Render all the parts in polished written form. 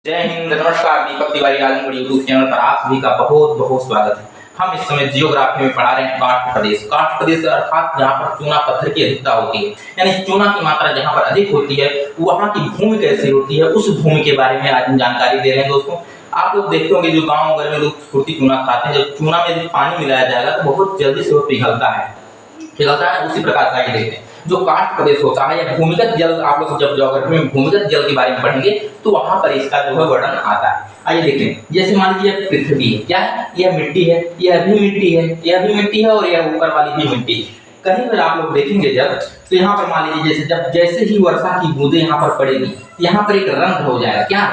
जय हिंद, नमस्कार। Deepak Tiwari Azamgarh YouTube channel पर आप सभी का बहुत बहुत स्वागत है। हम इस समय जियोग्राफी में पढ़ा रहे हैं काष्ठ प्रदेश। काष्ठ प्रदेश अर्थात जहाँ पर चूना पत्थर की अधिकता होती है, यानी चूना की मात्रा जहाँ पर अधिक होती है वहाँ की भूमि कैसी होती है, उस भूमि के बारे में आज हम जानकारी दे रहे हैं। दोस्तों, आप लोग देखते होंगे जो गाँव वगैरह में लोग फुर्ती चूना खाते हैं, जब चूना में पानी मिलाया जाएगा तो बहुत जल्दी से वो पिघलता है। उसी प्रकार से आगे देखते हैं जो काष्ठ प्रदेश होता है या भूमिगत जल। आप लोग जब ज्योग्राफी में भूमिगत जल के बारे में पढ़ेंगे तो वहां पर इसका जो है वर्णन आता है। आइए देखते हैं। जैसे मान लीजिए पृथ्वी है, क्या है? यह मिट्टी है, यह भी मिट्टी है, यह भी मिट्टी है और यह ऊपर वाली भी मिट्टी है। कहीं पर आप लोग देखेंगे जब, तो यहाँ पर मान लीजिए जैसे ही वर्षा की बूंदें यहाँ पर पड़ेगी, यहाँ पर एक रंध्र हो जाएगा। क्या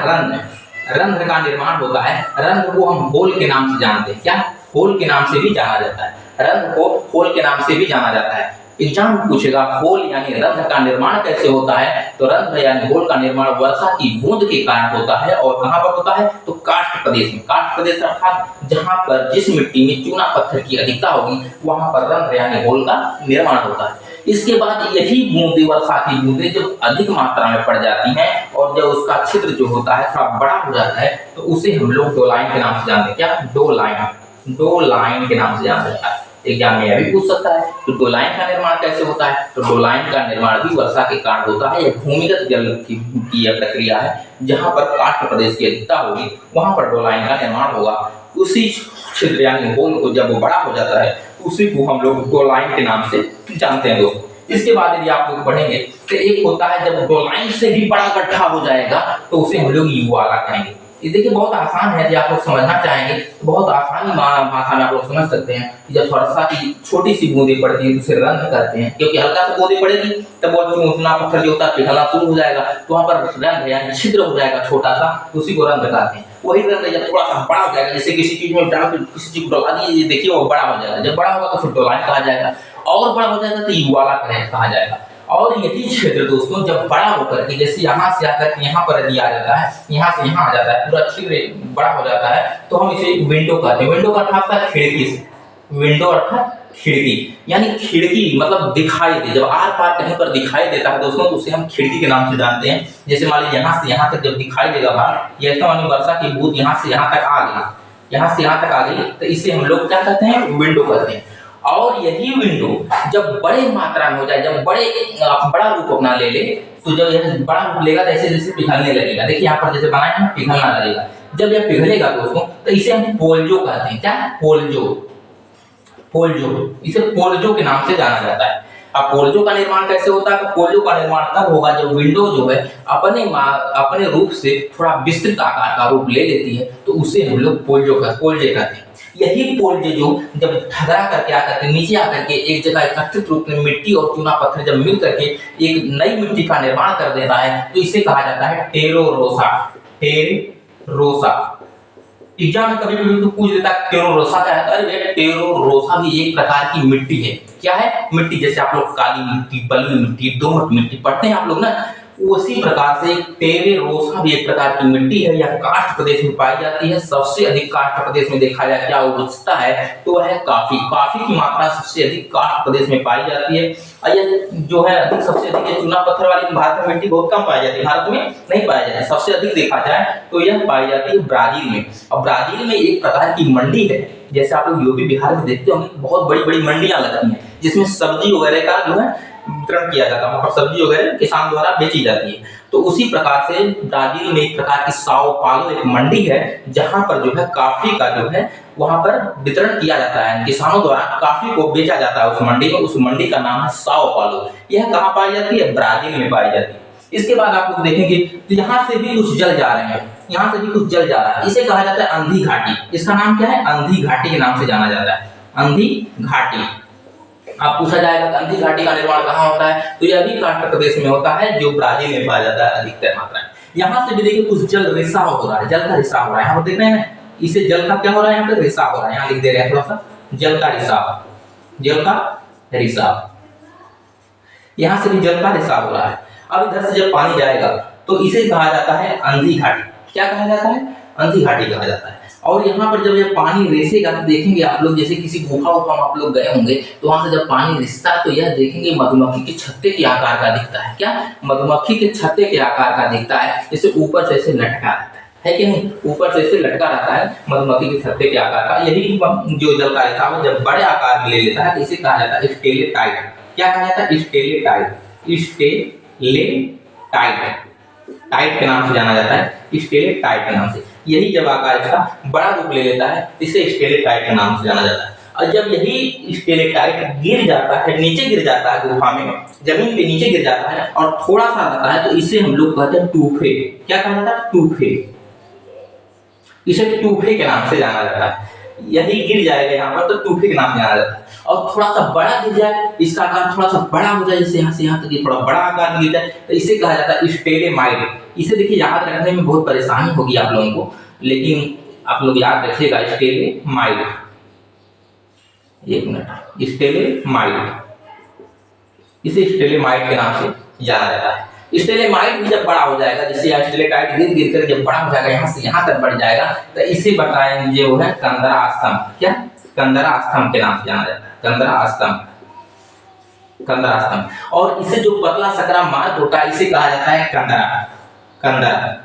रंध्र का निर्माण होता है। रंध्र को हम होल के नाम से जानते हैं। क्या? होल के नाम से भी जाना जाता है। रंध्र को होल के नाम से भी जाना जाता है। एग्जाम पूछेगा होल यानी रंध्र का निर्माण कैसे होता है, तो रंध्र यानी होल का निर्माण वर्षा की बूंद के कारण होता है। और कहां पर होता है? तो काष्ठ प्रदेश में। काष्ठ प्रदेश अर्थात जहां पर जिस मिट्टी में चूना पत्थर की अधिकता होगी वहां पर रंध्र यानी होल का निर्माण होता है। इसके बाद यही बूंदे, वर्षा की बूंदे जब अधिक मात्रा में पड़ जाती हैं और जब उसका छिद्र जो होता है थोड़ा बड़ा हो जाता है तो उसे हम लोग डोलाइन के नाम से जानते हैं। क्या? डोलाइन के नाम से जाना जाता है। एग्जाम में यह भी पूछ सकता है तो डोलाइन का निर्माण कैसे होता है, तो डोलाइन का निर्माण भी वर्षा के कारण होता है। यह भूमिगत जल की यह प्रक्रिया है। जहां पर काष्ठ प्रदेश की अधिकता होगी वहां पर डोलाइन का निर्माण होगा। उसी छिद्र यानी होल को जब वो बड़ा हो जाता है उसी को हम लोग डोलाइन के नाम से जानते हैं। दोस्तों, इसके बाद यदि आप लोग पढ़ेंगे तो एक होता है जब डोलाइन से भी बड़ा गड्ढा हो जाएगा तो उसे हम लोग युवाला कहेंगे। ये देखिए बहुत आसान है। यदि आप लोग समझना चाहेंगे तो बहुत आसानी भाषा में आप लोग समझ सकते हैं कि जब वर्षा की छोटी सी बूंदें पड़ती है तो उसे रंध्र कहते हैं, क्योंकि हल्का सा बूंदें पड़ेगी तब वो चूना पत्थर जो होता है पिघलना शुरू हो जाएगा तो वहां पर रंध्र यानी छिद्र हो जाएगा छोटा सा, उसी को रंध्र कहते हैं। वही रंध्र जब थोड़ा सा बड़ा हो जाएगा, जैसे किसी चीज में किसी चीज को डला दिए, देखिए वो बड़ा हो जाएगा। जब बड़ा होगा तो फिर डोलाइन कहा जाएगा, और बड़ा हो जाएगा तो युवाला कहा जाएगा। और यही क्षेत्र दोस्तों जब बड़ा होकर के, जैसे यहाँ से आकर के यहाँ पर यदि आ जाता है, यहाँ से यहाँ आ जाता है, पूरा छिद्र बड़ा हो जाता है तो हम इसे विंडो कहते हैं। विंडो का अर्थात खिड़की से, विंडो अर्थात खिड़की, यानी खिड़की मतलब दिखाई दे। जब आर पार कहीं पर दिखाई देता है दोस्तों तो उसे हम खिड़की के नाम से जानते हैं। जैसे मान लीजिए यहाँ से यहाँ तक जब दिखाई देगा बाहर, ये तो वर्षा की बूंद यहाँ से यहाँ तक आ गई, यहाँ से यहाँ तक आ गई तो इसे हम लोग क्या कहते हैं? विंडो कहते हैं। और यही विंडो जब बड़े मात्रा में हो जाए, जब बड़ा रूप अपना ले ले, तो जब यह बड़ा रूप लेगा तो ऐसे जैसे पिघलने लगेगा। देखिए यहाँ पर जैसे बनाए हैं पिघलना लगेगा। जब यह पिघलेगा दोस्तों तो इसे हम पोल्जो कहते हैं। क्या? पोल्जो, इसे पोल्जो के नाम से जाना जाता है। अब पोल्जो का निर्माण कैसे होता है? तो पोल्जो का निर्माण तब होगा जब विंडो जो है अपने रूप से थोड़ा विस्तृत आकार का रूप ले लेती है तो उसे हम लोग पोल्जे कहते हैं। यही पोल्जे जो जब ठगरा करके आकर के नीचे आकर के एक जगह एकत्रित रूप में मिट्टी और चूना पत्थर जब मिल करके एक नई मिट्टी का निर्माण कर देता है तो इसे कहा जाता है टेरोरोसा। एग्जाम में कभी कभी तो पूछ देता है टेरोरोसा क्या है। अरे टेरोरोसा भी एक प्रकार की मिट्टी है। क्या है? मिट्टी। जैसे आप लोग काली मिट्टी, बलुई मिट्टी, दोमट मिट्टी पढ़ते हैं आप लोग ना, उसी प्रकार से टेरेरोसा भी एक प्रकार की मिट्टी है। यह काष्ठ प्रदेश में पाई जाती है। सबसे अधिक काष्ठ प्रदेश में देखा जाए क्या उगता है तो वह काफी की मात्रा सबसे अधिक काष्ठ प्रदेश में पाई जाती है। और यह जो है अधिक सबसे अधिक चूना पत्थर वाली भारत में मिट्टी बहुत कम पाई जाती है, भारत में नहीं पाई जाती। सबसे अधिक देखा जाए तो यह पाई जाती है ब्राजील में। और ब्राजील में एक प्रकार की मंडी है, जैसे आप लोग यूपी बिहार में देखते होंगे बहुत बड़ी बड़ी मंडियां लगती हैं जिसमें सब्जी वगैरह का जो है वितरण किया जाता है, वहां पर सब्जी वगैरह किसान द्वारा बेची जाती है। तो उसी प्रकार से ब्राजील में एक प्रकार की साओ पालो एक मंडी है जहां पर जो है कॉफी का जो है वहां पर वितरण किया जाता है। किसानों द्वारा कॉफी को बेचा जाता है उस मंडी में। उस मंडी का नाम है साओ पालो। यह कहाँ पाई जाती है? ब्राजील में पाई जाती है। इसके बाद आप लोग देखेंगे तो यहाँ से भी कुछ जल जा रहे हैं, यहाँ से भी कुछ जल जा रहा है। इसे कहा जाता है अंधी घाटी। इसका नाम क्या है? अंधी घाटी के नाम से जाना जाता है। अंधी घाटी। आप पूछा जाएगा कि अंधी घाटी का निर्माण कहाँ होता है, तो यह भी काष्ठ प्रदेश में होता है जो ब्राजील में पाया जाता है अधिकतर मात्रा में। यहाँ से भी देखिए कुछ जल रिसाव हो रहा है, जल का रिसाव हो रहा है। यहाँ पर देख रहे हैं इसे जल का क्या हो रहा है? यहाँ पे रिसाव हो रहा है। यहाँ लिख दे रहे हैं थोड़ा सा, जल का रिसाव। यहाँ से भी जल का रिसाव हो रहा है। अब इधर से जब पानी जाएगा तो इसे कहा जाता है अंधी घाटी। क्या कहा जाता है? अंधी घाटी कहा जाता है। और यहाँ पर जब ये पानी रिसेगा तो देखेंगे आप लोग, जैसे किसी गुफा में आप लोग गए होंगे तो वहां से जब पानी रिसता है तो यह देखेंगे मधुमक्खी के छत्ते के आकार का दिखता है। क्या? मधुमक्खी के छत्ते के आकार का दिखता है, जिसे ऊपर से ऐसे लटका रहता है। है कि नहीं, ऊपर से इसे लटका रहता है मधुमक्खी के छत्ते के आकार का। यही जो जल का रेशा है जब बड़े आकार में ले लेता है तो इसे कहा जाता है स्टेलेटाइट। क्या कहा जाता है? स्टेलेटाइट। स्टेलेटाइट टाइट के नाम से जाना जाता है, स्टेलेटाइट के नाम से। यही जब आकार इसका बड़ा रूप ले लेता है इसे स्टेलेटाइट के नाम से जाना जाता है। और जब यही स्टेलेटाइट गिर जाता है, नीचे गिर जाता है गुफा में, जमीन पे नीचे गिर जाता है और थोड़ा सा रहता है तो इसे हम लोग कहते हैं टूफे। क्या कहा जाता है? टूफे। इसे टूफे के नाम से जाना जाता है। यदि गिर जाएगा यहाँ पर तो टूफे के नाम से जाना जाता है। और थोड़ा सा बड़ा गिर जाए, इसका आकार थोड़ा सा बड़ा हो जाए, जैसे यहाँ से यहाँ तक थोड़ा बड़ा आकार गिर जाए तो इसे कहा जाता है स्टेलेमाइट। इसे देखिए याद रखने में बहुत परेशानी होगी आप लोगों को, लेकिन आप लोग याद रखिएगा स्टेलेमाइट। एक मिनट, स्टेलेमाइट, इसे स्टेलेमाइट के नाम से जाना जाता है। स्टेलेमाइट भी जब बड़ा हो जाएगा, जैसे स्टेलेटाइट गिर गिर कर जब बड़ा हो जाएगा, यहाँ से यहाँ तक बढ़ जाएगा तो इसे बताएंगे वो है कंदरा स्तंभ। क्या? कंदरा स्तंभ के नाम से जाना जाता है, कंदरा स्तंभ, कंदरा स्तंभ। और इसे जो पतला सकरा मार्ग होता है इसे कहा जाता है कंदरा, कंदरा।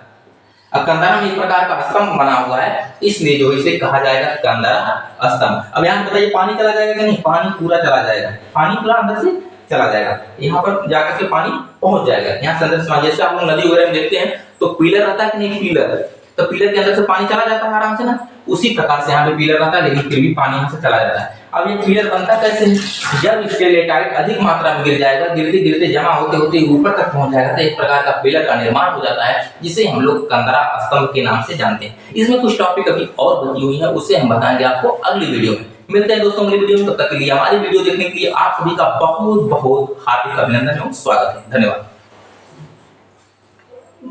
अब कंदरा में एक प्रकार का स्तंभ बना हुआ है, इसलिए जो इसे कहा जाएगा कंदरा स्तंभ। अब यहाँ बताइए पानी चला जाएगा कि नहीं? पानी पूरा चला जाएगा, पानी पूरा अंदर से चला जाएगा, यहाँ पर जाकर के पानी पहुंच जाएगा। यहाँ से अंदर से, जैसे आप लोग नदी वगैरह में देखते हैं तो पिलर रहता है कि नहीं? पिलर, तो पिलर के अंदर से पानी चला जाता है आराम से ना, उसी प्रकार से यहाँ पे पिलर रहता है लेकिन फिर भी पानी यहाँ से चला जाता है। अब ये पिलर बनता कैसे? जब स्टेलेटाइट अधिक मात्रा में गिर जाएगा, गिरते गिरते जमा होते होते ऊपर तक पहुंच जाएगा तो एक प्रकार का पिलर का निर्माण हो जाता है, जिसे हम लोग कंदरा स्तंभ के नाम से जानते हैं। इसमें कुछ टॉपिक अभी और बची हुई है, उसे हम बताएंगे आपको अगली वीडियो में। मिलते हैं दोस्तों अगली वीडियो में, तब तक के लिए हमारी वीडियो देखने के लिए आप सभी का बहुत बहुत हार्दिक अभिनंदन एवं स्वागत है। धन्यवाद।